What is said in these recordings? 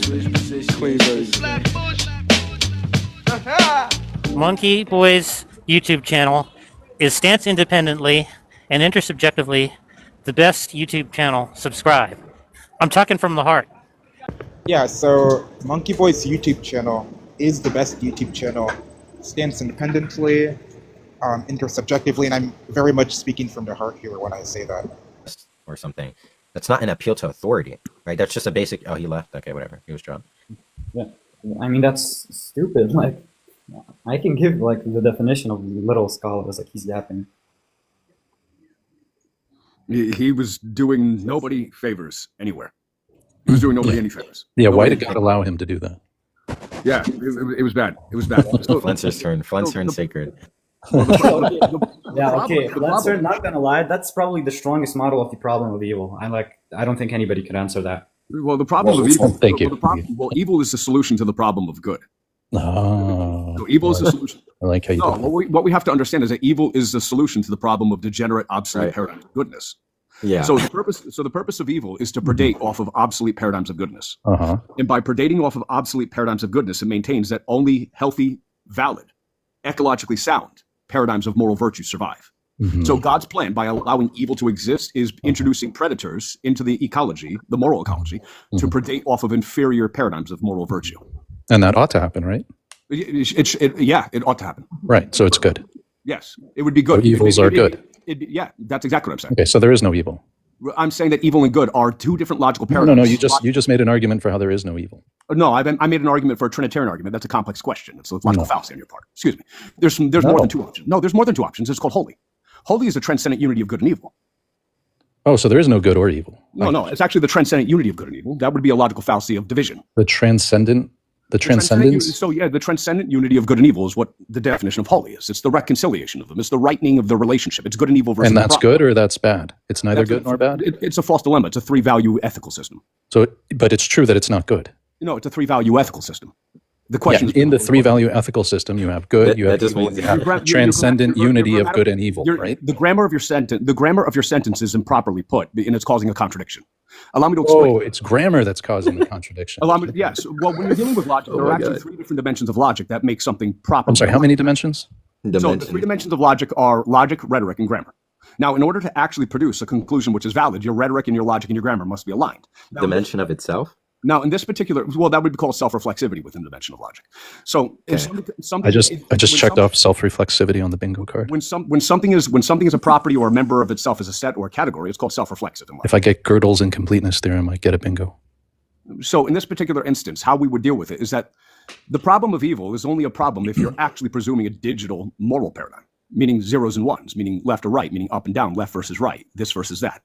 Clean version. Monkey Boy's YouTube channel is stance independently and intersubjectively the best YouTube channel. Subscribe. I'm talking from the heart. Yeah, so Monkey Boy's YouTube channel is the best YouTube channel. Stands independently, intersubjectively, and I'm very much speaking from the heart here when I say that. Or something. That's not an appeal to authority, right? That's just a basic, oh, he left, okay, whatever, he was drunk. Yeah, I mean, that's stupid. Like, I can give, like, the definition of little scholars, like, he's yapping. He was doing nobody favors anywhere. He was doing nobody any favors. Yeah, nobody why did God allow him to do that? Yeah, it was bad. It was bad. So, Flencer's turn. Flencer and Sacred. Flencer, not gonna lie, that's probably the strongest model of the problem of evil. I don't think anybody could answer that. Well, the problem of evil. Thank you. Evil is the solution to the problem of good. Oh, So evil is the solution. I like how you No, do it. what we have to understand is that evil is the solution to the problem of degenerate, obsolete paradigms of goodness. Yeah. So the purpose of evil is to predate off of obsolete paradigms of goodness. Uh-huh. And by predating off of obsolete paradigms of goodness, it maintains that only healthy, valid, ecologically sound paradigms of moral virtue survive. Mm-hmm. So God's plan, by allowing evil to exist, is introducing predators into the ecology, the moral ecology, to predate off of inferior paradigms of moral virtue. And that ought to happen, right? It ought to happen. Right, so it's good. Yes, it would be good. So evils are good. Yeah, that's exactly what I'm saying. Okay, so there is no evil. I'm saying that evil and good are two different logical paradigms. No, you just made an argument for how there is no evil. No, I made an argument for a Trinitarian argument. That's a complex question. It's a logical fallacy on your part. Excuse me. There's more than two options. No, there's more than two options. It's called holy. Holy is the transcendent unity of good and evil. Oh, so there is no good or evil. No, it's actually the transcendent unity of good and evil. That would be a logical fallacy of division. The transcendence? The transcendent unity of good and evil is what the definition of holy is. It's the reconciliation of them. It's the rightening of the relationship. It's good and evil versus and that's good or that's bad? It's neither good nor bad? It's a false dilemma. It's a three-value ethical system. So, but it's true that it's not good. No, it's a three-value ethical system. The question is, in the three-value ethical system, you have good, you have evil, you have transcendent unity of good and evil, right? The grammar of your sentence is improperly put, and it's causing a contradiction. Allow me to explain. Oh, it's grammar that's causing the contradiction. Yes. Well, when you're dealing with logic, there are actually three different dimensions of logic that make something proper. I'm sorry, how many dimensions? So the three dimensions of logic are logic, rhetoric, and grammar. Now, in order to actually produce a conclusion which is valid, your rhetoric and your logic and your grammar must be aligned. Now, dimension of itself? Now, in this particular, that would be called self-reflexivity within the dimension of logic. So, if something, I just checked off self-reflexivity on the bingo card. When something is a property or a member of itself as a set or a category, it's called self-reflexive. If I get Gödel's incompleteness theorem, I get a bingo. So, in this particular instance, how we would deal with it is that the problem of evil is only a problem if you're actually presuming a digital moral paradigm, meaning zeros and ones, meaning left or right, meaning up and down, left versus right, this versus that.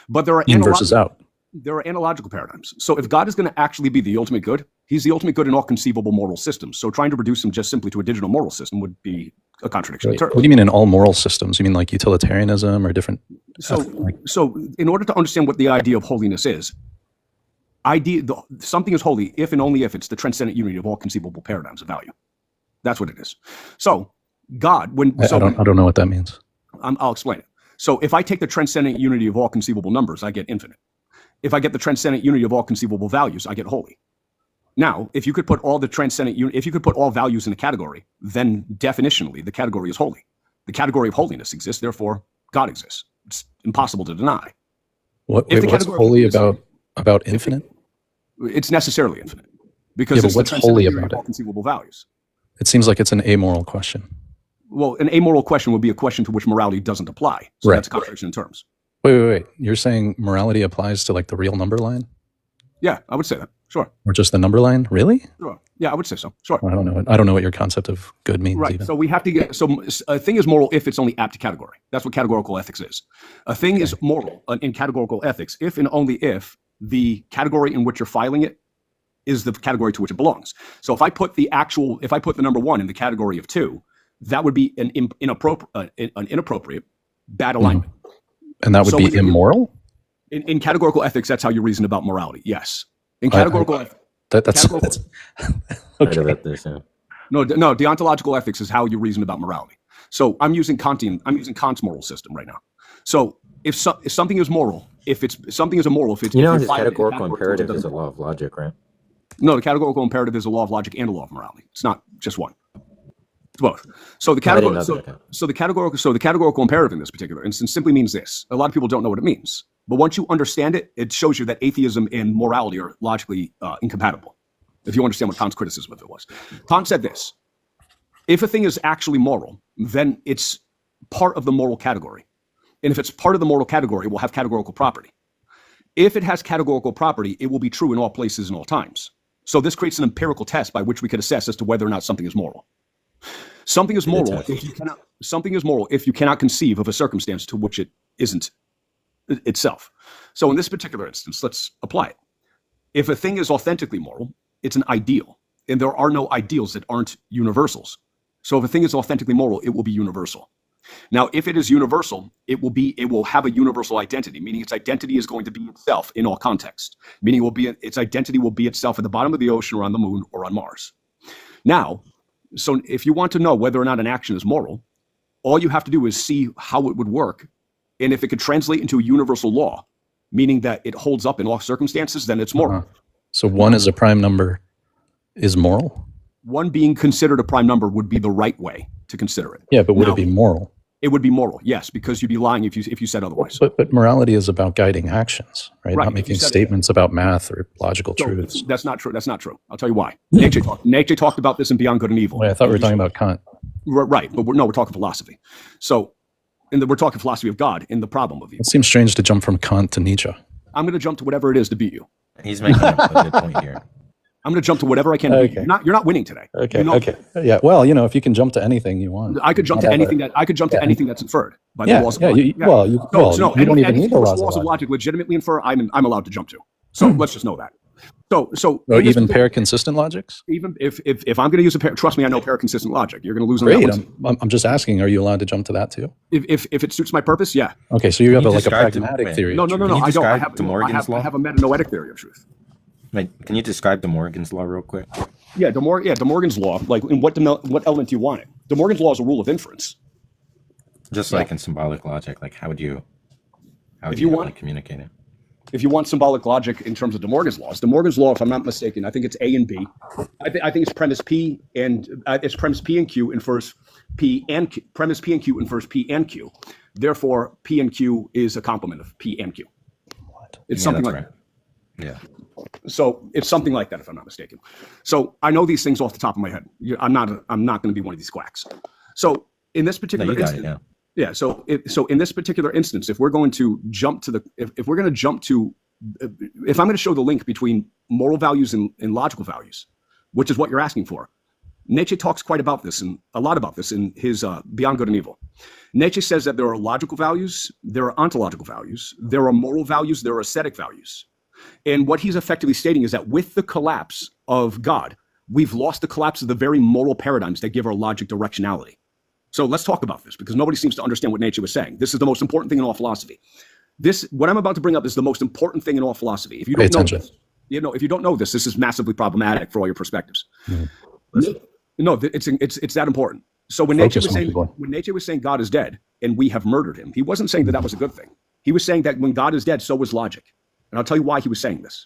But there are in versus out. There are analogical paradigms. So if God is going to actually be the ultimate good, he's the ultimate good in all conceivable moral systems. So trying to reduce him just simply to a digital moral system would be a contradiction. What do you mean in all moral systems? You mean like utilitarianism or different? So in order to understand what the idea of holiness is, something is holy if and only if it's the transcendent unity of all conceivable paradigms of value. That's what it is. So God, I don't know what that means. I'll explain it. So if I take the transcendent unity of all conceivable numbers, I get infinite. If I get the transcendent unity of all conceivable values, I get holy. Now, if you could put all values in a category, then definitionally the category is holy. The category of holiness exists, therefore God exists. It's impossible to deny. What's holy about infinite? It's necessarily infinite because it's what's the holy transcendent unity about of all conceivable values. It seems like it's an amoral question. Well, an amoral question would be a question to which morality doesn't apply. So that's a contradiction in terms. Wait. You're saying morality applies to like the real number line? Yeah, I would say that. Sure. Or just the number line? Really? Sure. Yeah, I would say so. Sure. I don't know. I don't know what your concept of good means. Right. Even. So we have to get. So a thing is moral if it's only apt to category. That's what categorical ethics is. A thing is moral in categorical ethics if and only if the category in which you're filing it is the category to which it belongs. So if I put the number 1 in the category of 2, that would be an inappropriate bad alignment. And that would be immoral? In categorical ethics, that's how you reason about morality. Yes. In categorical ethics. That's okay. No, deontological ethics is how you reason about morality. So I'm using Kant's moral system right now. So if something is moral, if it's something is immoral, if it's his categorical imperative is a law of logic, right? No, the categorical imperative is a law of logic and a law of morality. It's not just one. It's both. So the categorical imperative in this particular instance simply means this. A lot of people don't know what it means, but once you understand it, it shows you that atheism and morality are logically incompatible. If you understand what Kant's criticism of it was, Kant said this: if a thing is actually moral, then it's part of the moral category, and if it's part of the moral category, it will have categorical property. If it has categorical property, it will be true in all places and all times. So this creates an empirical test by which we could assess as to whether or not something is moral. Something is moral if you cannot conceive of a circumstance to which it isn't itself. So in this particular instance, let's apply it. If a thing is authentically moral, it's an ideal, and there are no ideals that aren't universals. So if a thing is authentically moral, it will be universal. Now, if it is universal, it will have a universal identity, meaning its identity is going to be itself in all context, meaning its identity will be itself at the bottom of the ocean or on the moon or on Mars. Now, so if you want to know whether or not an action is moral, all you have to do is see how it would work. And if it could translate into a universal law, meaning that it holds up in all circumstances, then it's moral. So 1 as a prime number is moral? 1 being considered a prime number would be the right way to consider it. Yeah, but would it be moral? It would be moral, yes, because you'd be lying if you said otherwise. But morality is about guiding actions, right? Not making statements about math or logical truths. That's not true. That's not true. I'll tell you why. Nietzsche talked about this in Beyond Good and Evil. Wait, I thought we were talking about Kant. Right, but we're talking philosophy. So, we're talking philosophy of God in the problem of evil. It seems strange to jump from Kant to Nietzsche. I'm going to jump to whatever it is to beat you. He's making a good point here. I'm going to jump to whatever I can. Okay. You're not winning today. Okay. Okay. Yeah. Well, if you can jump to anything you want. I could jump to anything that's inferred by the laws of logic. You don't even need the laws of logic. Legitimately infer, I'm allowed to jump to. So let's just know that. So even pair-consistent logics? Even if I'm going to use trust me, I know pair-consistent logic. You're going to lose on Great. that one. I'm just asking, are you allowed to jump to that too? If it suits my purpose, yeah. Okay, so you have a pragmatic theory. No. I don't. I have law? I have a metanoetic theory of truth. Wait, can you describe De Morgan's law real quick? Yeah, De Morgan's law. Like, in what element do you want it? De Morgan's law is a rule of inference. Just like in symbolic logic, like how would you communicate it? If you want symbolic logic in terms of De Morgan's law, if I'm not mistaken, I think it's A and B. I think it's premise P and premise P and Q infers P and Q. Premise P and Q infers P and Q. Therefore, P and Q is a complement of P and Q. It's something like that. Yeah. So it's something like that, if I'm not mistaken. So I know these things off the top of my head. I'm not going to be one of these quacks. So in this particular instance, So in this particular instance, if we're going to jump to if I'm going to show the link between moral values and logical values, which is what you're asking for, Nietzsche talks a lot about this in his Beyond Good and Evil. Nietzsche says that there are logical values, there are ontological values, there are moral values, there are aesthetic values. And what he's effectively stating is that with the collapse of God, we've lost the collapse of the very moral paradigms that give our logic directionality. So let's talk about this, because nobody seems to understand what Nietzsche was saying. This is the most important thing in all philosophy. What I'm about to bring up is the most important thing in all philosophy. If you don't know this, if you don't know this is massively problematic for all your perspectives. Mm-hmm. No, it's that important. So when Nietzsche was saying God is dead and we have murdered him, he wasn't saying that was a good thing. He was saying that when God is dead, so was logic. And I'll tell you why he was saying this.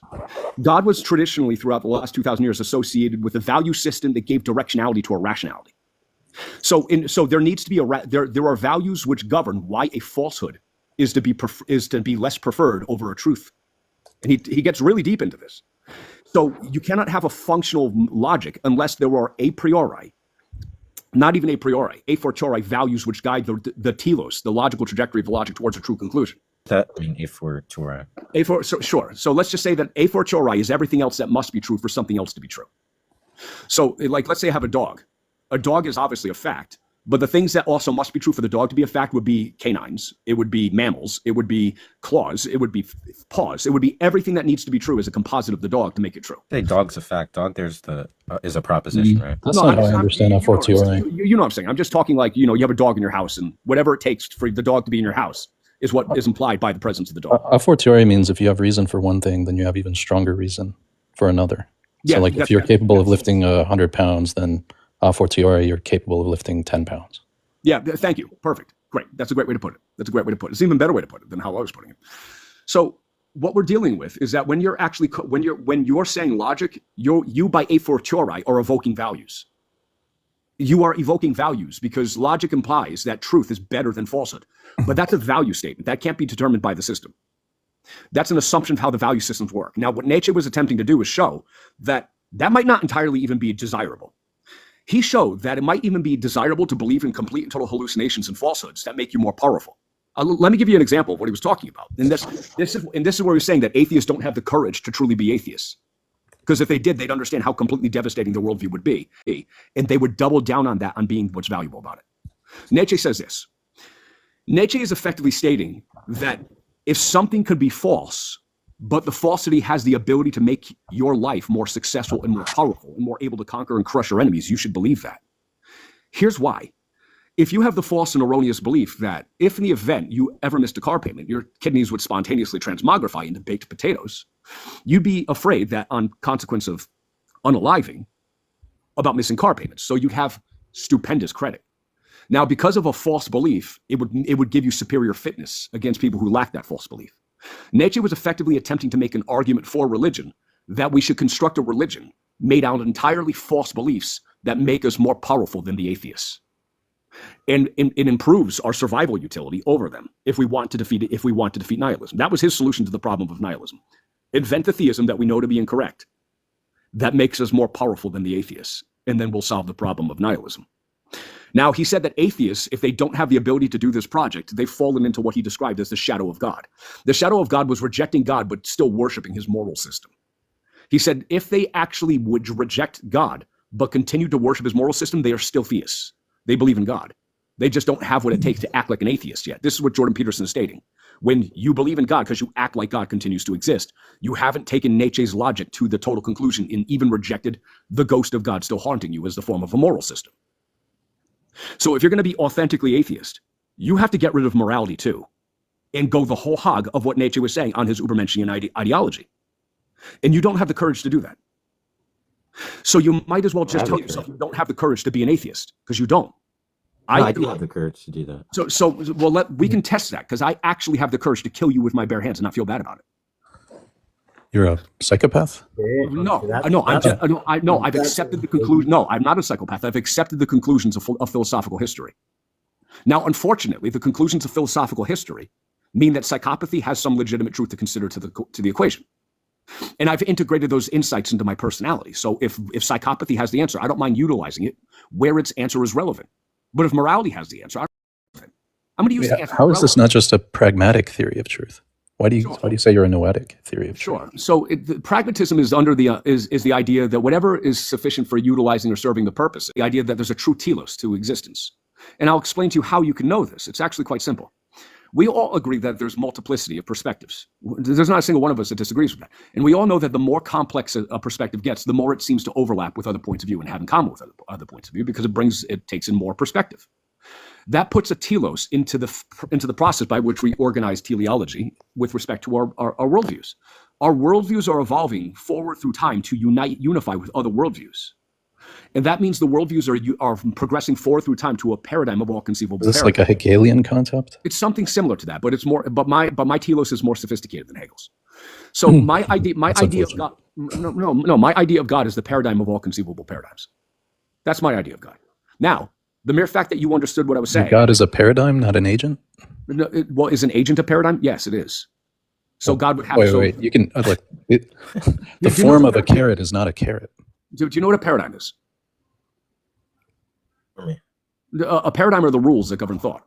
God was traditionally, throughout the last 2,000 years, associated with a value system that gave directionality to our rationality. So there needs to be there are values which govern why a falsehood is to be less preferred over a truth. And he gets really deep into this. So you cannot have a functional logic unless there are a priori, not even a priori, a fortiori values which guide the telos, the logical trajectory of the logic towards a true conclusion. That I mean a fortiori. Sure. So let's just say that a fortiori is everything else that must be true for something else to be true. So like, let's say I have a dog. A dog is obviously a fact, but the things that also must be true for the dog to be a fact would be canines, it would be mammals, it would be claws, it would be paws, it would be everything that needs to be true as a composite of the dog to make it true. Say dog's a fact. Dog is a proposition, right? That's not how I understand a fortiori. You know what I'm saying? I'm just talking like, you have a dog in your house and whatever it takes for the dog to be in your house is what is implied by the presence of the dog. A fortiori means if you have reason for one thing, then you have even stronger reason for another. So if you're capable of lifting 100 pounds, then a fortiori, you're capable of lifting 10 pounds. Yeah, thank you. Perfect. Great. That's a great way to put it. It's an even better way to put it than how I was putting it. So what we're dealing with is that when you're saying logic, you by a fortiori are evoking values. You are evoking values because logic implies that truth is better than falsehood. But that's a value statement. That can't be determined by the system. That's an assumption of how the value systems work. Now, what Nietzsche was attempting to do is show that that might not entirely even be desirable. He showed that it might even be desirable to believe in complete and total hallucinations and falsehoods that make you more powerful. Let me give you an example of what he was talking about. And this is where he's saying that atheists don't have the courage to truly be atheists. Because if they did, they'd understand how completely devastating the worldview would be. And they would double down on that, on being what's valuable about it. Nietzsche says this. Nietzsche is effectively stating that if something could be false, but the falsity has the ability to make your life more successful and more powerful and more able to conquer and crush your enemies, you should believe that. Here's why. If you have the false and erroneous belief that if in the event you ever missed a car payment, your kidneys would spontaneously transmogrify into baked potatoes, you'd be afraid that on consequence of unaliving about missing car payments. So you'd have stupendous credit. Now, because of a false belief, it would give you superior fitness against people who lack that false belief. Nietzsche was effectively attempting to make an argument for religion that we should construct a religion made out of entirely false beliefs that make us more powerful than the atheists. And it improves our survival utility over them if we want to defeat nihilism. That was his solution to the problem of nihilism. Invent the theism that we know to be incorrect. That makes us more powerful than the atheists, and then we'll solve the problem of nihilism. Now, he said that atheists, if they don't have the ability to do this project, they've fallen into what he described as the shadow of God. The shadow of God was rejecting God, but still worshiping his moral system. He said if they actually would reject God, but continue to worship his moral system, they are still theists. They believe in God. They just don't have what it takes to act like an atheist yet. This is what Jordan Peterson is stating. When you believe in God because you act like God continues to exist, you haven't taken Nietzsche's logic to the total conclusion and even rejected the ghost of God still haunting you as the form of a moral system. So if you're going to be authentically atheist, you have to get rid of morality too and go the whole hog of what Nietzsche was saying on his Übermenschlichen ideology. And you don't have the courage to do that. So you might as well just tell yourself you don't have the courage to be an atheist, because you don't. I do have the courage to do that. So we can test that, because I actually have the courage to kill you with my bare hands and not feel bad about it. You're a psychopath? I've accepted the conclusion. No, I'm not a psychopath. I've accepted the conclusions of philosophical history. Now, unfortunately, the conclusions of philosophical history mean that psychopathy has some legitimate truth to consider to the equation. And I've integrated those insights into my personality. So if psychopathy has the answer, I don't mind utilizing it where its answer is relevant. But if morality has the answer, I'm going to use the answer. How is this not just a pragmatic theory of truth? Why do you say you're a noetic theory of truth? Sure. So the pragmatism is under the is the idea that whatever is sufficient for utilizing or serving the purpose, the idea that there's a true telos to existence. And I'll explain to you how you can know this. It's actually quite simple. We all agree that there's multiplicity of perspectives. There's not a single one of us that disagrees with that. And we all know that the more complex a perspective gets, the more it seems to overlap with other points of view and have in common with other points of view, because it takes in more perspective. That puts a telos into the process by which we organize teleology with respect to our worldviews. Our worldviews are evolving forward through time to unify with other worldviews. And that means the worldviews are progressing forward through time to a paradigm of all conceivable paradigms. Is this like a Hegelian concept? It's something similar to that, but it's more. But my telos is more sophisticated than Hegel's. So my idea of God. My idea of God is the paradigm of all conceivable paradigms. That's my idea of God. Now, the mere fact that you understood what I was saying. God is a paradigm, not an agent. Well, is an agent a paradigm? Yes, it is. So God would have. Wait. You can the form of a carrot is not a carrot. Do you know what a paradigm is? A paradigm are the rules that govern thought.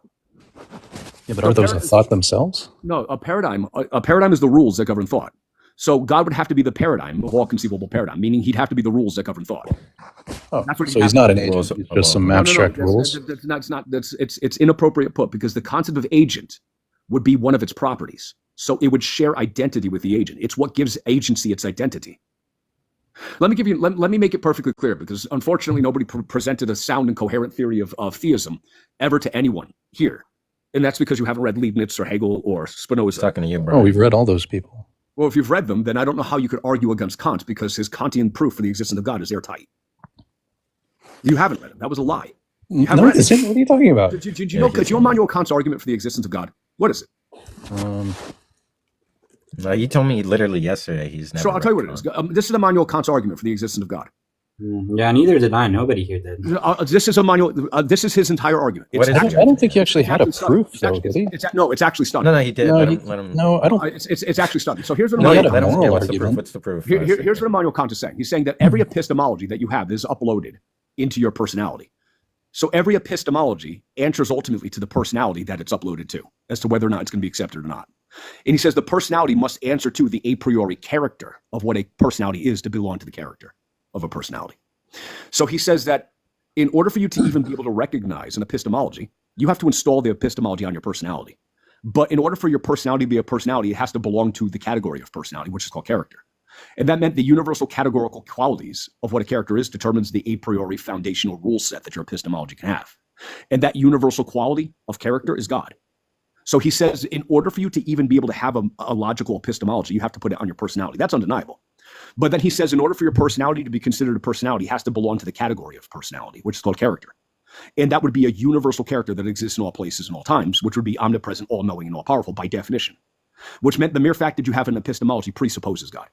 Yeah, but are those a thought themselves? No, a paradigm is the rules that govern thought. So God would have to be the paradigm of all conceivable paradigm, meaning he'd have to be the rules that govern thought. Oh, so he's not an agent, he's just some abstract rules? It's inappropriate put, because the concept of agent would be one of its properties. So it would share identity with the agent. It's what gives agency its identity. Let me make it perfectly clear, because unfortunately nobody presented a sound and coherent theory of theism ever to anyone here. And that's because you haven't read Leibniz or Hegel or Spinoza. Talking to you, bro. Oh, we've read all those people. Well, if you've read them, then I don't know how you could argue against Kant, because his Kantian proof for the existence of God is airtight. You haven't read it. That was a lie. No, what are you talking about? Do you know Immanuel Kant's argument for the existence of God? What is it? No, he told me literally yesterday he's never. So I'll tell you what it is. This is Immanuel Kant's argument for the existence of God. Yeah, neither did I. Nobody here did. This is Immanuel. This is his entire argument. What is it? I don't think he actually had a proof, though, did he? No, it's actually stunning. No, he did. No, let him. no, I don't. It's actually stunning. So here's what No, he had a Immanuel, moral What's the proof? argument. What's the proof? here's what Immanuel Kant is saying. He's saying that every epistemology that you have is uploaded into your personality. So every epistemology answers ultimately to the personality that it's uploaded to, as to whether or not it's going to be accepted or not. And he says the personality must answer to the a priori character of what a personality is to belong to the character of a personality. So he says that in order for you to even be able to recognize an epistemology, you have to install the epistemology on your personality. But in order for your personality to be a personality, it has to belong to the category of personality, which is called character. And that meant the universal categorical qualities of what a character is determines the a priori foundational rule set that your epistemology can have. And that universal quality of character is God. So he says in order for you to even be able to have a logical epistemology, you have to put it on your personality. That's undeniable. But then he says in order for your personality to be considered a personality, it has to belong to the category of personality, which is called character. And that would be a universal character that exists in all places and all times, which would be omnipresent, all-knowing, and all-powerful by definition, which meant the mere fact that you have an epistemology presupposes God.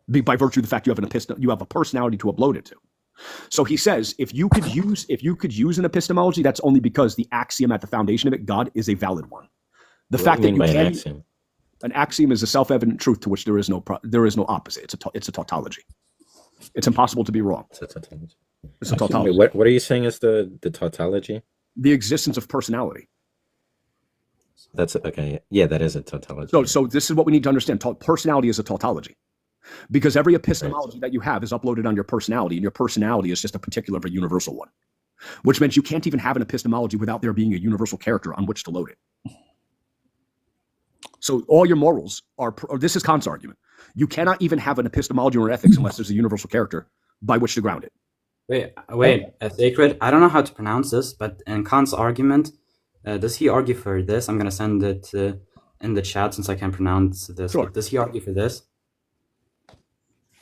By virtue of the fact you have a personality to upload it to. So he says if you could use an epistemology, that's only because the axiom at the foundation of it, God, is a valid one. The fact that you can an axiom is a self-evident truth to which there is no opposite. It's a tautology. It's impossible to be wrong. It's a tautology. Wait, what are you saying is the tautology? The existence of personality. That's okay. Yeah, that is a tautology. So this is what we need to understand. Personality is a tautology. Because every epistemology that you have is uploaded on your personality, and your personality is just a particular but universal one, which means you can't even have an epistemology without there being a universal character on which to load it. So all your morals are, this is Kant's argument. You cannot even have an epistemology or an ethics unless there's a universal character by which to ground it. Wait, sacred. I don't know how to pronounce this, but in Kant's argument, does he argue for this? I'm going to send it in the chat since I can't pronounce this. Sure. Does he argue for this?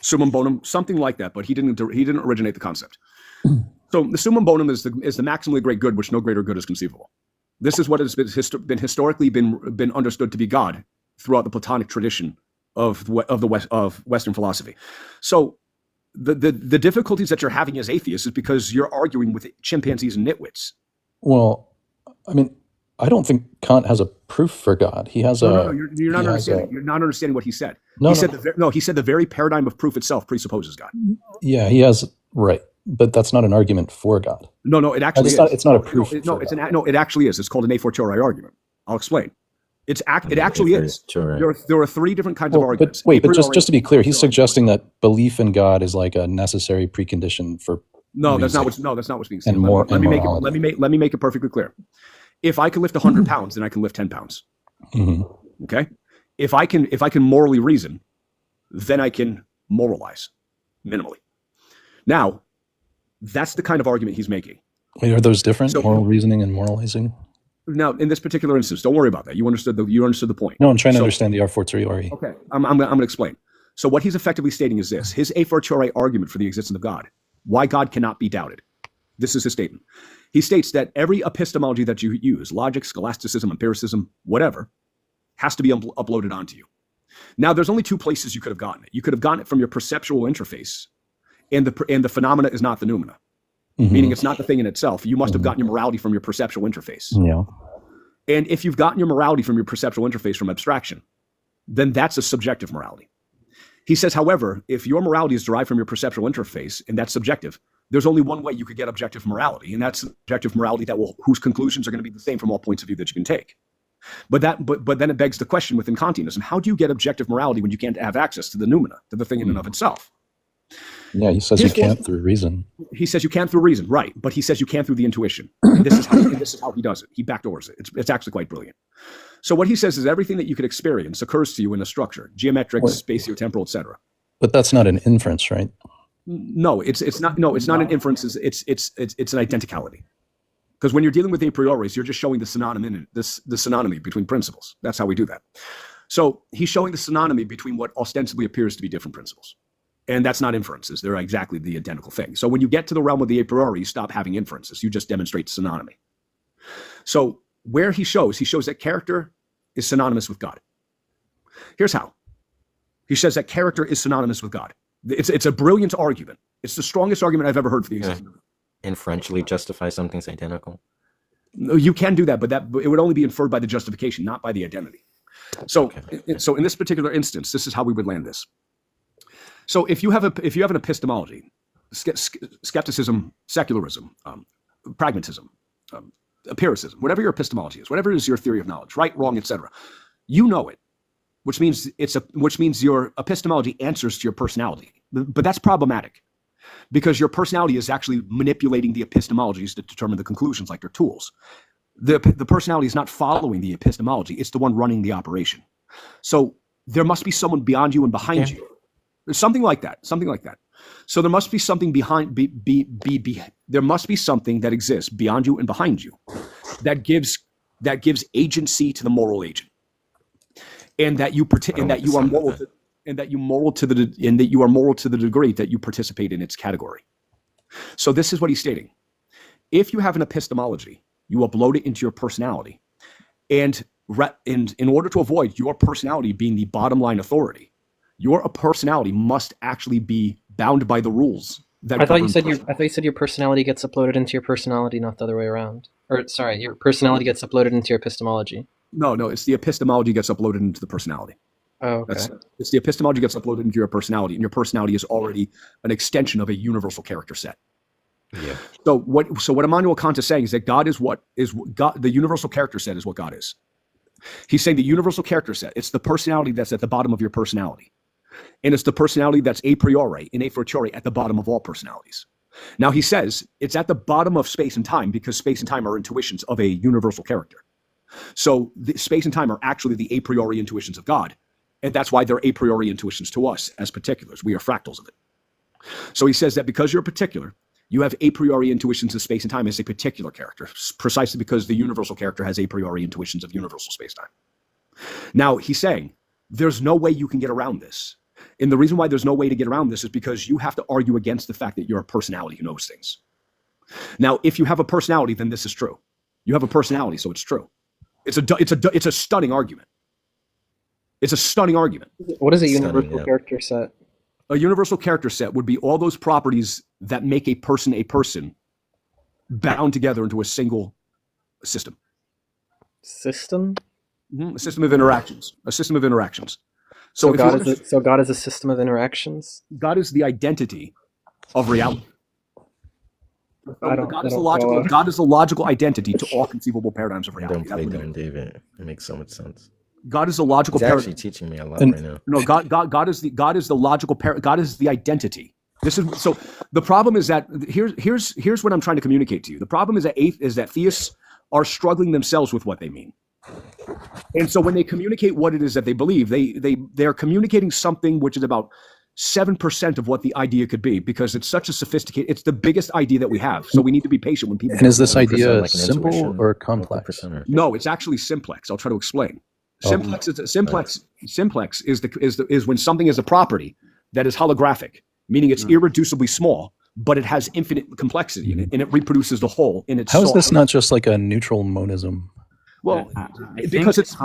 Summum bonum, something like that, but he didn't originate the concept. So the summum bonum is the maximally great good, which no greater good is conceivable. This is what has been historically been understood to be God throughout the Platonic tradition of Western philosophy. So the difficulties that you're having as atheists is because you're arguing with chimpanzees and nitwits. Well, I mean, I don't think Kant has a proof for God. He has you're not understanding. You're not understanding what he said. He said the very paradigm of proof itself presupposes God. Yeah, he has, right. But that's not an argument for God. No, it actually is. It's not a proof. It actually is. It's called an a fortiori argument. I'll explain. It actually is. There are three different kinds of arguments. But just to be clear, he's suggesting that belief in God is like a necessary precondition for. That's not what's being said. Let me make it perfectly clear. If I can lift 100 pounds, then I can lift 10 pounds. Mm-hmm. Okay. If I can morally reason, then I can moralize minimally. Now, that's the kind of argument he's making. Wait, are those different? Moral reasoning and moralizing? Now, in this particular instance, don't worry about that. You understood the point. No, I'm trying to understand the a fortiori. Okay, I'm going to explain. So what he's effectively stating is this: his a fortiori argument for the existence of God, why God cannot be doubted. This is his statement. He states that every epistemology that you use, logic, scholasticism, empiricism, whatever, has to be uploaded onto you. Now, there's only two places you could have gotten it. You could have gotten it from your perceptual interface, and the phenomena is not the noumena, meaning it's not the thing in itself. You must have gotten your morality from your perceptual interface. Yeah. And if you've gotten your morality from your perceptual interface from abstraction, then that's a subjective morality. He says, however, if your morality is derived from your perceptual interface, and that's subjective, there's only one way you could get objective morality, and that's objective morality whose conclusions are going to be the same from all points of view that you can take. But then it begs the question within Kantianism: how do you get objective morality when you can't have access to the noumena, to the thing in and of itself? Yeah, he says you can't through reason. He says you can't through reason, right? But he says you can through the intuition. And this is how he does it. He backdoors it. It's actually quite brilliant. So what he says is everything that you could experience occurs to you in a structure, geometric, spatiotemporal, etc. But that's not an inference, right? No, it's not. No, it's not an inference. It's an identicality. Because when you're dealing with a prioris, you're just showing the synonymy between principles. That's how we do that. So he's showing the synonymy between what ostensibly appears to be different principles. And that's not inferences. They're exactly the identical thing. So when you get to the realm of the a priori, you stop having inferences. You just demonstrate synonymy. So where he shows that character is synonymous with God. Here's how. He says that character is synonymous with God. It's a brilliant argument. It's the strongest argument I've ever heard for the existence of God. Inferentially justify something's identical. No, you can do that, but it would only be inferred by the justification, not by the identity. So, so in this particular instance, this is how we would land this. So if you have an epistemology, skepticism, secularism, pragmatism, empiricism, whatever your epistemology is, whatever is your theory of knowledge, right, wrong, etc., you know it, which means your epistemology answers to your personality. But that's problematic, because your personality is actually manipulating the epistemologies to determine the conclusions, like they're tools. The personality is not following the epistemology; it's the one running the operation. So there must be someone beyond you and behind you. There's something like that. Something like that. So there must be something behind. There must be something that exists beyond you and behind you, that gives agency to the moral agent, and that you are moral to the degree that you participate in its category. So this is what he's stating. If you have an epistemology, you upload it into your personality, and in order to avoid your personality being the bottom line authority, your personality must actually be bound by the rules. I thought you said your personality gets uploaded into your personality, not the other way around. Or sorry, your personality gets uploaded into your epistemology. No, it's the epistemology gets uploaded into the personality. Oh, okay. It's the epistemology gets uploaded into your personality, and your personality is already an extension of a universal character set. Yeah. So what Immanuel Kant is saying is that God is God. The universal character set is what God is. He's saying the universal character set. It's the personality that's at the bottom of your personality. And it's the personality that's a priori and a fortiori at the bottom of all personalities. Now he says it's at the bottom of space and time because space and time are intuitions of a universal character. So space and time are actually the a priori intuitions of God. And that's why they're a priori intuitions to us as particulars. We are fractals of it. So he says that because you're particular, you have a priori intuitions of space and time as a particular character, precisely because the universal character has a priori intuitions of universal space-time. Now he's saying there's no way you can get around this. And the reason why there's no way to get around this is because you have to argue against the fact that you're a personality who knows things. Now, if you have a personality, then this is true. You have a personality, so it's true. It's a stunning argument. It's a stunning argument. What is a universal character set? A universal character set would be all those properties that make a person bound together into a single system. System? Mm-hmm. A system of interactions. A system of interactions. So God is a system of interactions? God is the identity of reality. God is the logical identity to all conceivable paradigms of reality. Don't play dumb, David. It makes so much sense. God is the logical paradigm. He's actually teaching me a lot right now. No, God is the logical God is the identity. This is so. The problem is that here's what I'm trying to communicate to you. The problem is that theists are struggling themselves with what they mean. And so when they communicate what it is that they believe, they're communicating something which is about 7% of what the idea could be, because it's such a sophisticated, it's the biggest idea that we have. So we need to be patient when people. And is this idea simple or complex? No, it's actually simplex. I'll try to explain. Simplex is when something is a property that is holographic, meaning it's irreducibly small, but it has infinite complexity in it, and it reproduces the whole in its. How is this not just like a neutral monism? Well, because it's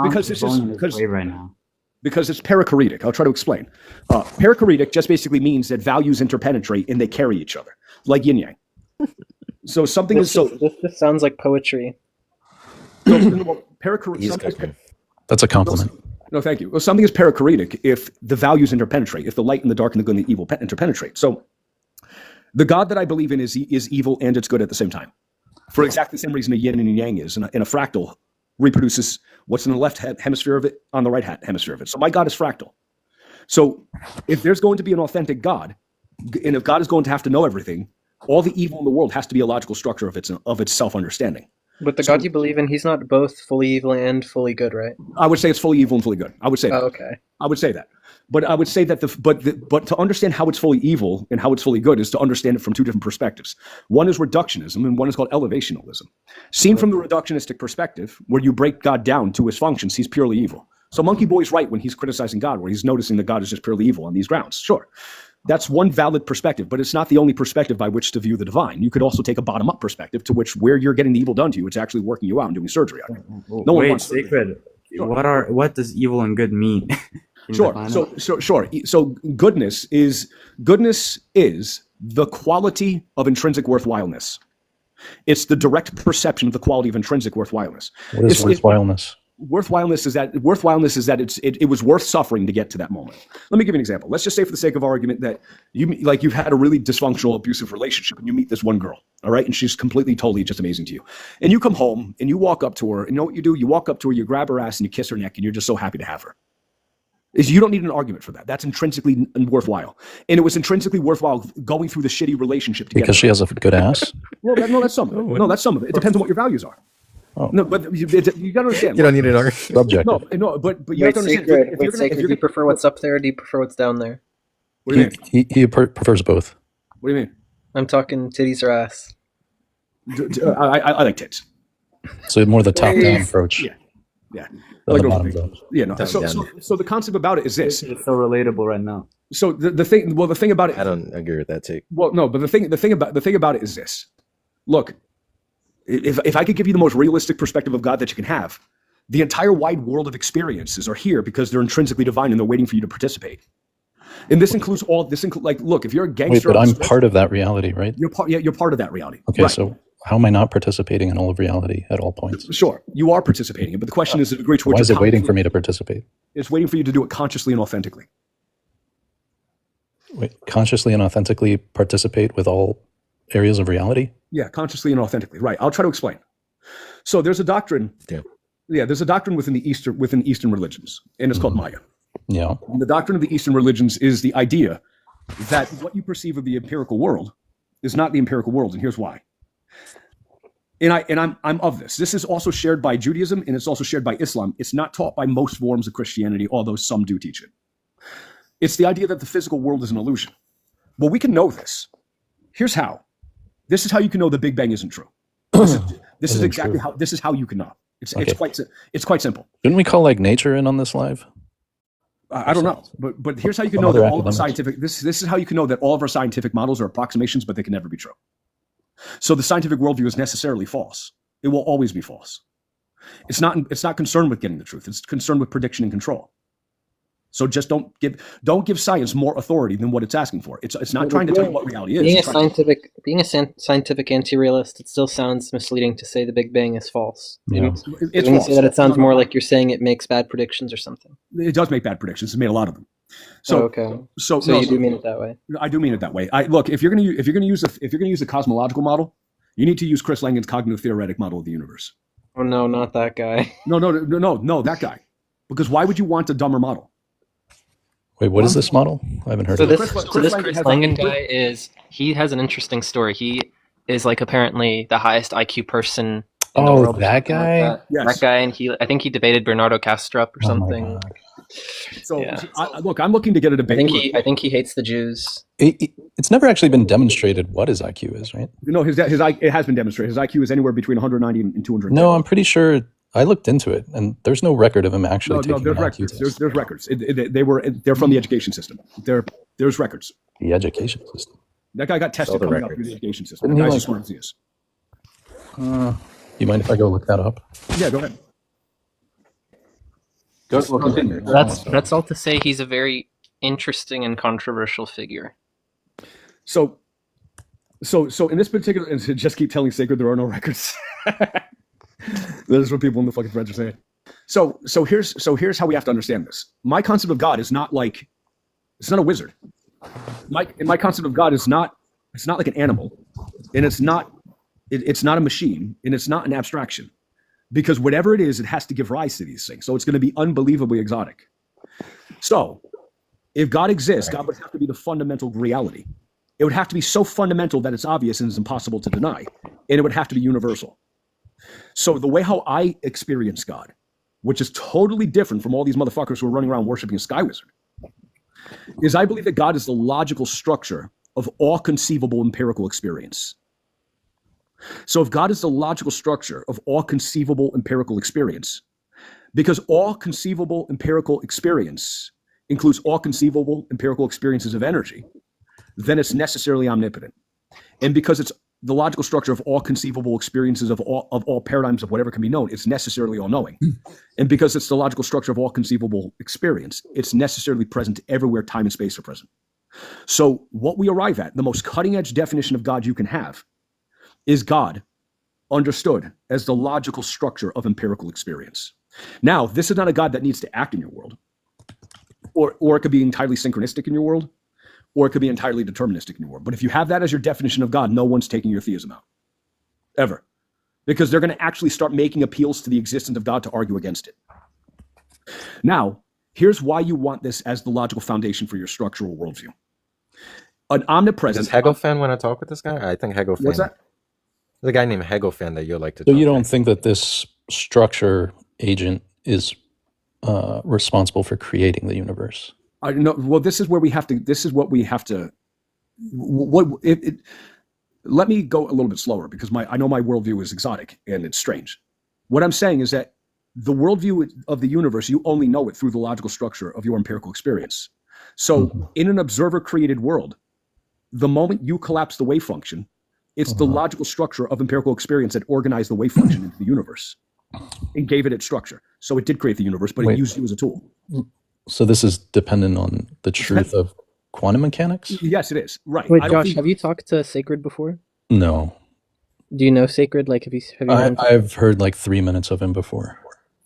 perichoretic. I'll try to explain. Perichoretic just basically means that values interpenetrate and they carry each other, like yin yang. So something is so. This just sounds like poetry. That's a compliment. No, thank you. Well, something is perichoretic if the values interpenetrate, if the light and the dark and the good and the evil interpenetrate. So the God that I believe in is evil and it's good at the same time. For exactly the same reason a yin and a yang is. In a fractal reproduces what's in the left hemisphere of it on the right hemisphere of it. So my God is fractal. So if there's going to be an authentic God, and if God is going to have to know everything, all the evil in the world has to be a logical structure of its self-understanding. But the God you believe in, he's not both fully evil and fully good, right? I would say it's fully evil and fully good. I would say that. Oh, okay. I would say that. But I would say that but to understand how it's fully evil and how it's fully good is to understand it from two different perspectives. One is reductionism and one is called elevationalism. Seen from the reductionistic perspective, where you break God down to his functions, he's purely evil. So Monkey Boy's right when he's criticizing God, where he's noticing that God is just purely evil on these grounds. Sure. That's one valid perspective, but it's not the only perspective by which to view the divine. You could also take a bottom-up perspective to which where you're getting the evil done to you, it's actually working you out and doing surgery on you. Wait, Sacred. What does evil and good mean? Sure. So goodness is the quality of intrinsic worthwhileness. It's the direct perception of the quality of intrinsic worthwhileness. What is worthwhileness? Worthwhileness is that it was worth suffering to get to that moment. Let me give you an example. Let's just say, for the sake of argument, that you've had a really dysfunctional, abusive relationship, and you meet this one girl, all right, and she's completely, totally just amazing to you. And you come home and you walk up to her, and you know what you do? You walk up to her, you grab her ass, and you kiss her neck, and you're just so happy to have her. You don't need an argument for that. That's intrinsically worthwhile, and it was intrinsically worthwhile going through the shitty relationship together. Because she has a good ass. Well, no, that's some of it. No, that's some of it. It depends on what your values are. Oh. No, but you got to understand. You don't need an argument. Subjective. No, but you have to understand. Do you prefer what's up there, or do you prefer what's down there? What do you mean? He prefers both. What do you mean? I'm talking titties or ass. I like tits. So more the top-down approach. Yeah. Like the bottoms up. Yeah, no. So the concept about it is this. It's so relatable right now. So the thing about it. I don't agree with that take. Well, no, but the thing about it is this. Look, if I could give you the most realistic perspective of God that you can have, the entire wide world of experiences are here because they're intrinsically divine and they're waiting for you to participate. And this includes like, look, if you're a gangster, wait, but I'm part of that reality, right? You're part of that reality. Okay, right. So how am I not participating in all of reality at all points? Sure, you are participating, but the question is the degree to which why is it waiting for me to participate? It's waiting for you to do it consciously and authentically. Wait, consciously and authentically participate with all areas of reality? Yeah, consciously and authentically. Right. I'll try to explain. So there's a doctrine. Yeah, there's a doctrine within Eastern religions, and it's called Maya. Yeah. And the doctrine of the Eastern religions is the idea that what you perceive of the empirical world is not the empirical world, and here's why. And I'm of this. This is also shared by Judaism, and it's also shared by Islam. It's not taught by most forms of Christianity, although some do teach it. It's the idea that the physical world is an illusion. Well, we can know this. Here's how. This is how you can know the Big Bang isn't true. This is exactly how. This is how you can know. It's quite simple. Shouldn't we call like nature in on this live? I don't know, but here's how you can know that all of the scientific. This is how you can know that all of our scientific models are approximations, but they can never be true. So the scientific worldview is necessarily false. It will always be false. It's not concerned with getting the truth. It's concerned with prediction and control. So just don't give science more authority than what it's asking for. It's not trying to tell you what reality is. Being a scientific anti-realist, it still sounds misleading to say the Big Bang is false. Yeah. It's false. Say that it sounds more like you're saying it makes bad predictions or something. It does make bad predictions. It's made a lot of them. So okay. So you do mean it that way? I do mean it that way. Look, if you're going to use a cosmological model, you need to use Chris Langan's cognitive theoretic model of the universe. Oh no, not that guy. No, that guy. Because why would you want a dumber model? Wait, what is this model? I haven't heard of it. This Chris Langan guy he has an interesting story. He is like apparently the highest IQ person in the world. That guy? Yes. That guy, and I think he debated Bernardo Kastrup or something. So I'm looking to get a debate. I think he hates the Jews. It's never actually been demonstrated what his IQ is, right? No, it has been demonstrated. His IQ is anywhere between 190 and 200. No, I'm pretty sure. I looked into it, and there's no record of him actually taking there's an records. IQ test. There's records. They're from the education system. There's records. The education system. That guy got tested coming up through the education system. The guy's as smart as he is. You mind if I go look that up? Yeah, go ahead. We'll continue. That's all to say he's a very interesting and controversial figure. So in this particular, and to just keep telling Sacred there are no records. That is what people in the fucking threads are saying. So here's how we have to understand this. My concept of God is not like, it's not a wizard. My concept of God is not, it's not like an animal, and it's not a machine, and it's not an abstraction, because whatever it is, it has to give rise to these things. So it's going to be unbelievably exotic. So if God exists, God would have to be the fundamental reality. It would have to be so fundamental that it's obvious and it's impossible to deny, and it would have to be universal. So the way how I experience God, which is totally different from all these motherfuckers who are running around worshiping a sky wizard, is I believe that God is the logical structure of all conceivable empirical experience. So if God is the logical structure of all conceivable empirical experience, because all conceivable empirical experience includes all conceivable empirical experiences of energy, then it's necessarily omnipotent. And because it's the logical structure of all conceivable experiences of all paradigms of whatever can be known, it's necessarily all-knowing. And because it's the logical structure of all conceivable experience, it's necessarily present everywhere time and space are present. So what we arrive at, the most cutting-edge definition of God you can have, is God understood as the logical structure of empirical experience. Now, this is not a God that needs to act in your world, or it could be entirely synchronistic in your world, or it could be entirely deterministic in your world. But if you have that as your definition of God, no one's taking your theism out, ever. Because they're going to actually start making appeals to the existence of God to argue against it. Now, here's why you want this as the logical foundation for your structural worldview. An omnipresent... Does Hegel fan want to talk with this guy? I think Hegel fan... What's that? There's a guy named Hegel fan that you'd like to So talk you don't with. think that this structure agent is responsible for creating the universe? I know. Well, this is where we have to. This is what we have to. Let me go a little bit slower because I know my worldview is exotic and it's strange. What I'm saying is that the worldview of the universe, you only know it through the logical structure of your empirical experience. So, in an observer-created world, the moment you collapse the wave function, it's the logical structure of empirical experience that organized the wave function into the universe and gave it its structure. So it did create the universe, but it used you as a tool. So this is dependent on the truth of quantum mechanics? Yes, it is. Right. Wait, Josh, have you talked to Sacred before? No. Do you know Sacred? Like, have you heard him talk? I've heard like 3 minutes of him before.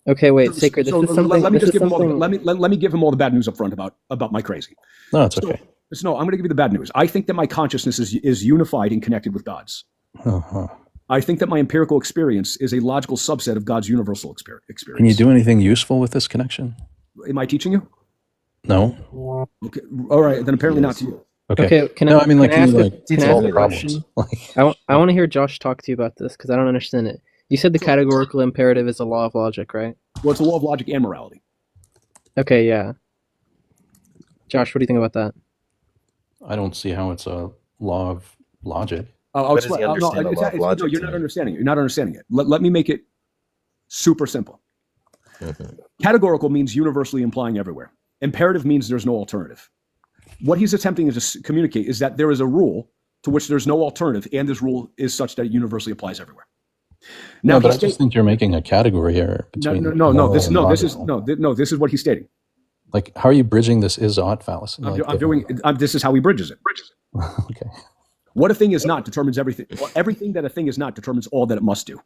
Okay, wait, Sacred. This is something. Let me just give him all. Let me give him all the bad news up front about my crazy. No, it's okay. No, I'm going to give you the bad news. I think that my consciousness is unified and connected with God's. I think that my empirical experience is a logical subset of God's universal experience. Can you do anything useful with this connection? Am I teaching you? No. Okay. All right. Then apparently not to you. Okay. Can no, I mean, like, can you like solve problems. I want to hear Josh talk to you about this because I don't understand it. You said the categorical imperative is a law of logic, right? Well, it's a law of logic and morality. Okay, yeah. Josh, what do you think about that? I don't see how it's a law of logic. What does he understand the law of logic? No, you're not understanding it. You're not understanding it. Let me make it super simple. Categorical means universally implying everywhere. Imperative means there's no alternative. What he's attempting to communicate is that there is a rule to which there's no alternative, and this rule is such that it universally applies everywhere. Now, but I just think you're making a category error between this is what he's stating. Like, how are you bridging this is-ought fallacy? This is how he bridges it. Okay. What a thing is not determines everything. Well, everything that a thing is not determines all that it must do.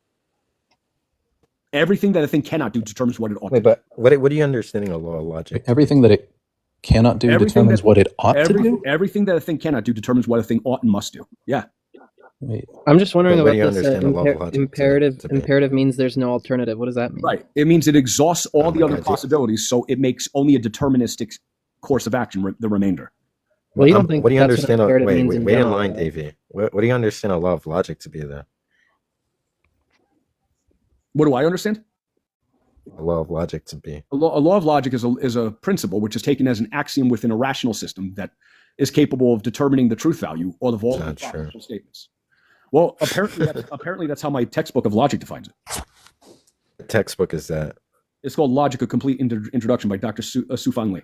Everything that a thing cannot do determines what it ought to do. But what are you understanding of law of logic? Everything that it cannot do determines what it ought to do? Everything that a thing cannot do determines what a thing ought and must do. Yeah. Wait. I'm just wondering But about this. Imperative. Imperative means there's no alternative. What does that mean? Right. It means it exhausts all the other possibilities, so it makes only a deterministic course of action the remainder. Well, you don't think what do you that's understand? what imperative means Wait in general, line, right? Davey. What do you understand a law of logic to be then? What do I understand? A law of logic to be. A law of logic is a principle which is taken as an axiom within a rational system that is capable of determining the truth value of all of the propositional statements. Well, apparently that's how my textbook of logic defines it. What textbook is that? It's called Logic: A Complete Introduction by Dr. Su-Fang Li.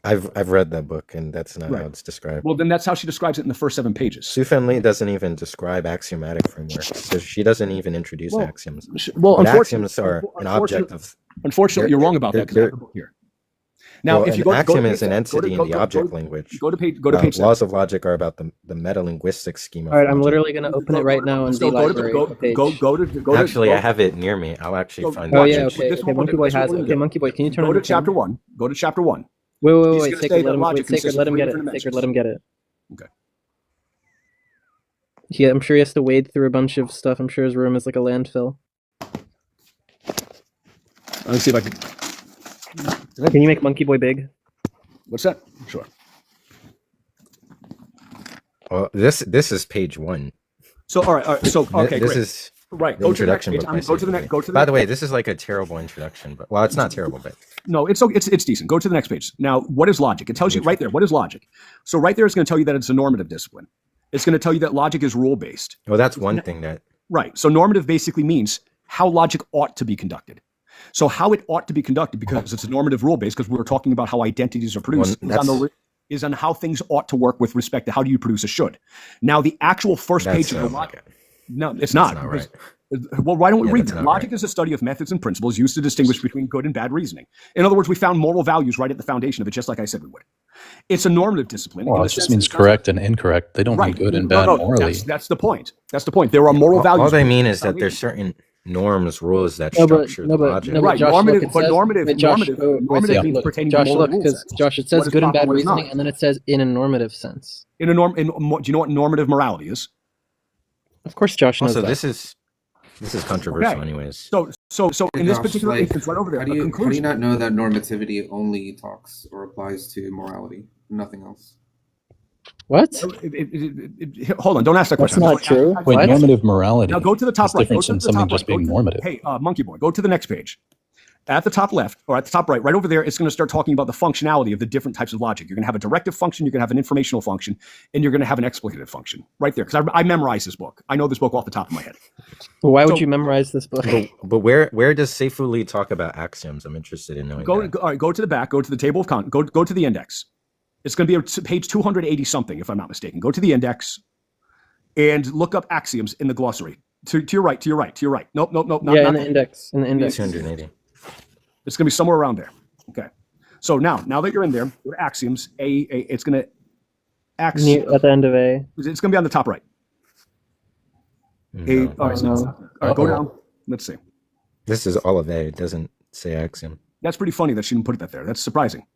I've read that book, and that's not how it's described. Well, then that's how she describes it in the first 7 pages. Su-Fang Li doesn't even describe axiomatic frameworks. So she doesn't even introduce axioms. Well, axioms are an object of. Unfortunately, you're wrong about that because I have the book here. Now, if you go, axiom is an entity in the object language. Go to page. Laws of logic are about the meta-linguistic scheme. All right, I'm literally going to open it right now in the library. Actually, I have it near me. I'll actually find it. Oh yeah, okay. Monkey Boy has it. Okay, Monkey Boy, can you turn Go to chapter 1. Go to chapter 1. Wait. Sacred, let him get it. Sacred, let him get it. Okay. Yeah, I'm sure he has to wade through a bunch of stuff. I'm sure his room is like a landfill. Let me see if I can. Can you make Monkey Boy big? What's that? Sure. Well, this is page 1. So all right. So okay, this great. is right. The introduction book. Go to the next. By the way, this is like a terrible introduction, but well, it's not terrible, but no, it's decent. Go to the next page. Now, what is logic? It tells you right there. What is logic? So right there, it's going to tell you that it's a normative discipline. It's going to tell you that logic is rule based. Well, that's one thing that. Right. So normative basically means how logic ought to be conducted. So how it ought to be conducted, because it's a normative rule based, because we were talking about how identities are produced. is on how things ought to work with respect to how do you produce a should. Now, the actual first page of the logic. No, it's not. That's not right. Well, why don't we read that's it? not Logic right. is a study of methods and principles used to distinguish between good and bad reasoning. In other words, we found moral values right at the foundation of it, just like I said we would. It's a normative discipline. Well, in it the just sense means that correct and incorrect. They don't mean good and bad morally. That's the point. That's the point. There are moral values. All they mean is that there's certain norms, rules that structure the logic. Right, Josh, normative, look, it but says- normative, wait, Josh, normative means look, pertaining Josh, to moral look, rules. because Josh, it says What is good and bad proper, what is reasoning, not. and then it says in a normative sense. Do you know what normative morality is? Of course, Josh knows Also, that. this is controversial, anyways. So in this Josh, particular like, instance, right over there, how a do you conclusion. not know that normativity only talks or applies to morality, nothing else? What? Hold on, don't ask that That's question. not true. Wait, What? normative morality Now go to the top is right. Go different to from the something top just right. Go being to- normative. Hey, monkey boy, go to the next page. At the top left, or at the top right over there, it's going to start talking about the functionality of the different types of logic. You're going to have a directive function, you're going to have an informational function, and you're going to have an explicative function. Right there, because I memorized this book. I know this book off the top of my head. Why would So- you memorize this book? But where does Seyfuli talk about axioms? I'm interested in knowing. All that. right, go to the back, go to the table of Kant, go to the index. It's going to be page 280 something, if I'm not mistaken. Go to the index and look up axioms in the glossary. To your right. Nope. Not yeah, in the there. index. In the index. 280. It's going to be somewhere around there. Okay. So now that you're in there, go to axioms. It's going to At the end of A. It's going to be on the top right. No. All right, go down. Let's see. This is all of A. It doesn't say axiom. That's pretty funny that she didn't put that there. That's surprising.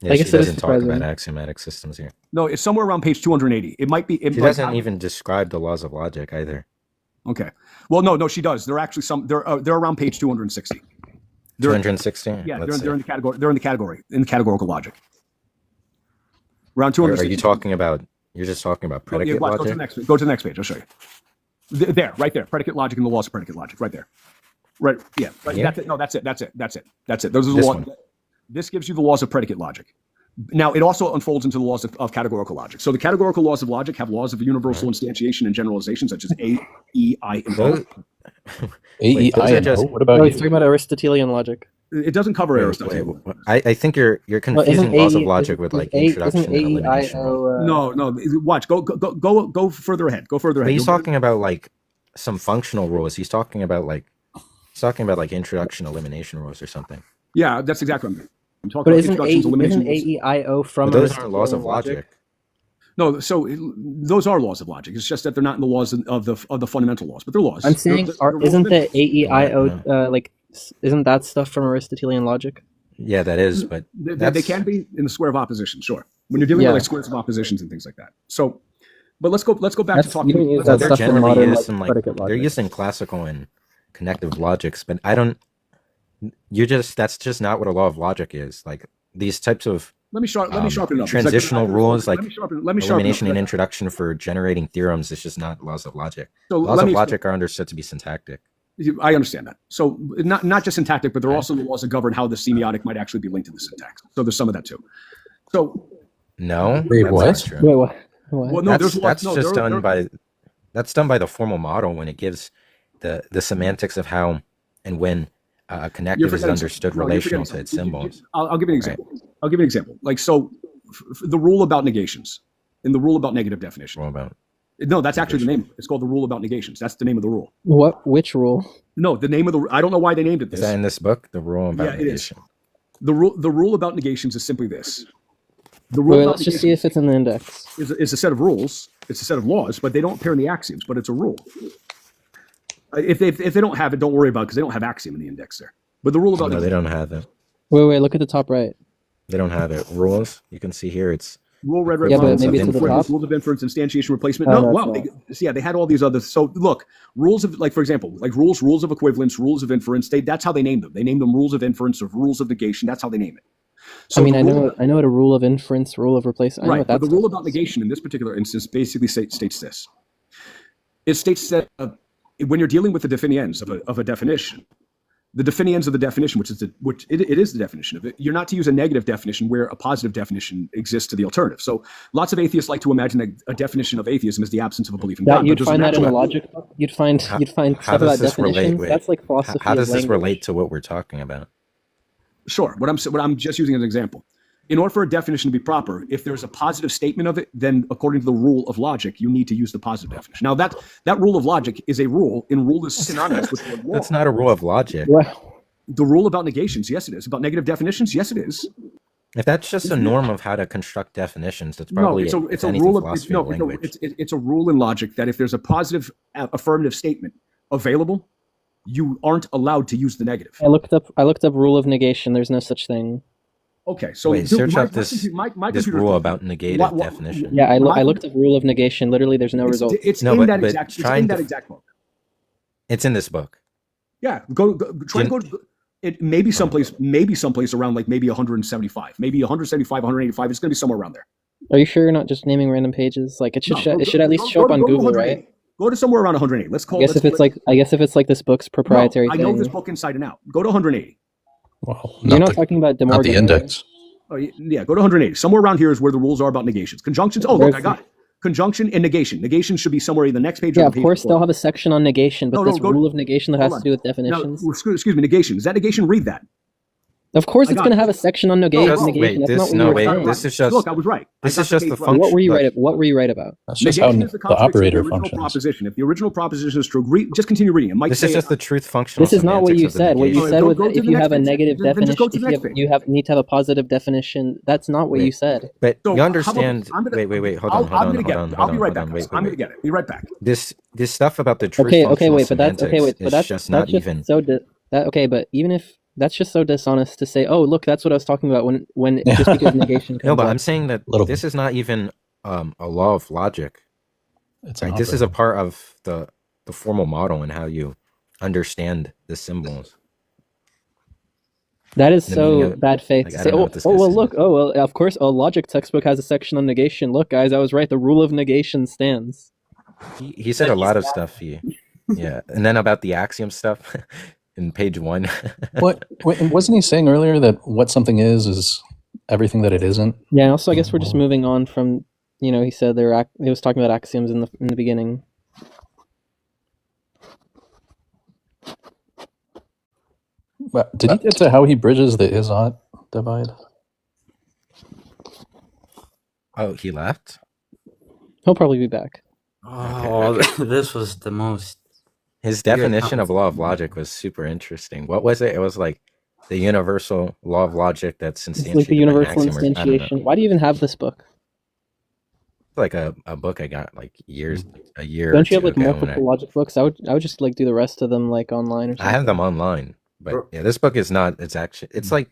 Yeah, I she guess it is doesn't talk about surprising. axiomatic systems here. No, it's somewhere around page 280. It might be. She doesn't even describe the laws of logic either. Okay. Well, no, she does. They're actually they're around page 260. 260. Yeah, Let's they're in see. the category. They're in the categorical logic. Around Are 260. you talking about? You're just talking about predicate Go to logic. the next. Go to the next page. I'll show you. There, right there. Predicate logic and the laws of predicate logic. Right there. Right. Yeah. Right, Yeah. That's it. No, that's it. Those are the This laws. one. This gives you the laws of predicate logic. Now, it also unfolds into the laws of categorical logic. So the categorical laws of logic have laws of universal instantiation and generalization, such as A, E, I, and O. Those, A, E, those I, are and just- O? What about Oh, you? he's talking about Aristotelian logic. It doesn't cover Aristotle. I think you're Well, confusing laws of logic with like introduction isn't and elimination. AEIO, No. Watch. Go further ahead. Go further But ahead. he's talking about like some functional rules. He's talking about like introduction elimination rules or something. Yeah, that's exactly what I mean. I'm talking But about isn't introductions, elimination rules. AEIO from But those aren't laws of Aristotelian logic. No, so those are laws of logic. It's just that they're not in the laws of the fundamental laws, but they're laws. I'm saying, They're isn't rules the AEIO isn't that stuff from Aristotelian logic? Yeah, that is. But they can be in the square of opposition, sure. When you're dealing Yeah. with like squares of oppositions and things like that. So, but let's go back to You talking. don't use Well, that there stuff from generally modern is some like predicate they're logic. used in classical and connective logics, but I don't. That's just not what a law of logic is. Like these types of Let me sharpen it up. transitional rules, like let me sharpen it elimination up. and introduction for generating theorems, is just not laws of logic. So Laws let of me logic are understood to be syntactic. I understand that. So not just syntactic, but there are also the laws that govern how the semiotic might actually be linked to the syntax. So there's some of that too. So No, Wait, that's what? not true. Wait, what? well, no, That's just done by the formal model when it gives the semantics of how and when a connective is understood relational to its symbols. I'll give you an example. I'll give you an example. Like so, the rule about negations and the rule about negative definition. What about No, that's actually the name. It's called the rule about negations. That's the name of the rule. What? Which rule? No, the name of the. I don't know why they named it is this. that in this book? The rule about Yeah, it is. negation. The rule about negations is simply this. The rule Wait, about let's just see if it's in the index. is a set of rules. It's a set of laws, but they don't appear in the axioms. But it's a rule. If they don't have it, don't worry about it because they don't have axiom in the index there. But the rule about No, they don't have it. Wait, look at the top right. They don't have it. Rules. You can see here. It's rule red Yeah, but rules maybe of it's at the inference, top. rules of inference, instantiation, replacement. Oh, No, no, wow. it's They had all these others. So look, rules of like for example, like rules of equivalence, rules of inference. That's how they named them. They named them rules of inference or rules of negation. That's how they name it. So I mean, the I rule know what a rule of inference, rule of replacement. I know Right, what but that's. the rule about negation in this particular instance basically states this. It states that when you're dealing with the definitions of a definition, the definitions of the definition, which it is the definition of it, you're not to use a negative definition where a positive definition exists to the alternative. So lots of atheists like to imagine a definition of atheism as the absence of a belief in God. That you'd but there's find that in the actual- logic book. You'd find How stuff does about this relate? definitions. Wait, That's like philosophy. how does of this language. relate to what we're talking about? Sure. What I'm just using as an example. In order for a definition to be proper, if there's a positive statement of it, then according to the rule of logic, you need to use the positive definition. Now, that rule of logic is a rule, and rule is synonymous with the law. That's not a rule of logic. The rule about negations, yes, it is. About negative definitions, yes, it is. If that's just a norm of how to construct definitions, that's probably it's a rule of language. It's a rule in logic that if there's a positive affirmative statement available, you aren't allowed to use the negative. I looked up rule of negation. There's no such thing. Okay, so wait, search up this rule about negative definition. Yeah, I looked up rule of negation. Literally, there's no result. It's in that exact book. It's in this book. Yeah, try to go. It may be someplace around like maybe 175, maybe 175, 185. It's going to be somewhere around there. Are you sure you're not just naming random pages? Like it should at least show up on Google, right? Go to somewhere around 180. Let's call. I guess if it's like this book's proprietary thing. I know this book inside and out. Go to 180. Well, you're not talking about De Morgan, not the index. Oh, yeah, go to 180. Somewhere around here is where the rules are about negations. Conjunctions. Oh, look, I got it. Conjunction and negation. Negation should be somewhere in the next page. Yeah, of course they'll have a section on negation, but rule of negation that has to do with definitions. Now, excuse me, negation. Is that negation? Read that. Of course, it's going to have a section on negation. This is just. Look, I was right. This is just the function. What were you right about? That's just how the operator functions. Proposition. If the original proposition is true, just continue reading it. This is just the truth function. This is not what you said. What you said was that if you have a negative definition, you need to have a positive definition. That's not what you said. But you understand. Wait. Hold on. I'll be right back. I'm going to get it. Be right back. This stuff about the truth function. That's just not even. But even if. That's just so dishonest to say, oh, look, that's what I was talking about when just because negation comes No, but I'm saying that this is not even a law of logic. This is a part of the formal model and how you understand the symbols. That is so bad faith to say, of course, a logic textbook has a section on negation. Look, guys, I was right. The rule of negation stands. He said a lot of stuff. Yeah. And then about the axiom stuff. In page 1. Wasn't he saying earlier that what something is everything that it isn't? Yeah, also I guess we're just moving on from, he said he was talking about axioms in the beginning. But did he get to how he bridges the is-ought divide? Oh, he left? He'll probably be back. Oh, this was the most... His definition of law of logic was super interesting. What was it? It was like the universal law of logic that's instantiated. It's like the universal instantiation. Why do you even have this book? It's like a book I got like a year. Don't you have like multiple logic books? I would just like do the rest of them like online or something. I have them online, but yeah, this book is not. It's like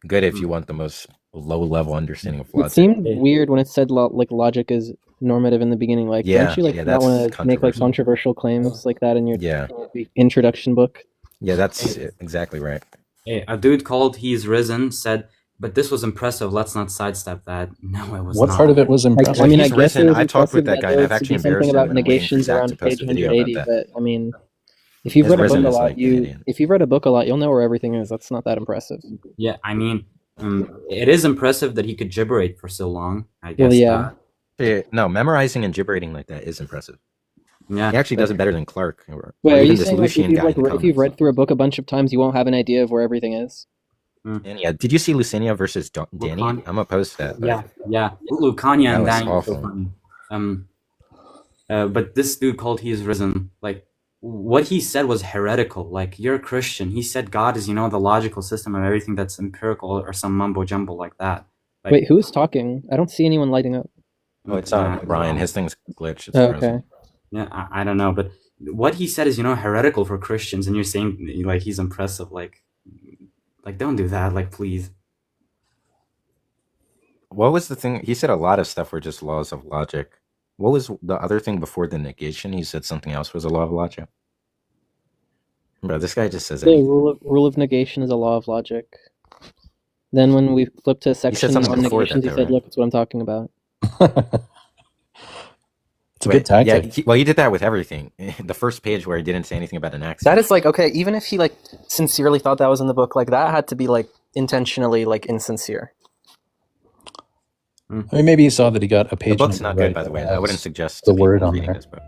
good if you want the most low level understanding of logic. It seemed weird when it said like logic is normative in the beginning. Like, don't you not want to make like controversial claims like that in your introduction book? Yeah, that's exactly right. Hey, a dude called He's Risen said, but this was impressive. Let's not sidestep that. No, it was not. What part of it was impressive? I guess Risen, I talked with that guy. I've actually something about negations around page 180. But I mean, if you've read a book a lot, if you've read a book a lot, you'll know where everything is. That's not that impressive. Yeah, I mean, it is impressive that he could gibberate for so long. I guess. Well, yeah. No, memorizing and gibberating like that is impressive. Yeah, he actually does it better than Clark. Wait, are you saying like if you've read through a book a bunch of times, you won't have an idea of where everything is? And yeah, did you see Lucania versus Danny? I'm opposed to that. Yeah, Lucania and Danny. Awful. But this dude called He's Risen. Like, what he said was heretical. Like, you're a Christian. He said God is, the logical system of everything that's empirical or some mumbo jumbo like that. Like, wait, who's talking? I don't see anyone lighting up. Oh, it's Brian. His thing's glitched. Okay. Yeah, I don't know, but what he said is, heretical for Christians, and you're saying like he's impressive. Like don't do that. Like, please. What was the thing? He said a lot of stuff were just laws of logic. What was the other thing before the negation? He said something else was a law of logic. Bro, this guy just says the rule of negation is a law of logic. Then when we flipped to a section on negations, he said, "Look, it's what I'm talking about." It's a good tactic. Yeah, he did that with everything. The first page where he didn't say anything about an axiom. That is like, okay, even if he like sincerely thought that was in the book, like that had to be like intentionally like insincere. I mean, maybe he saw that he got a page. The book's not good, by the way. I wouldn't suggest the word on reading there. this book.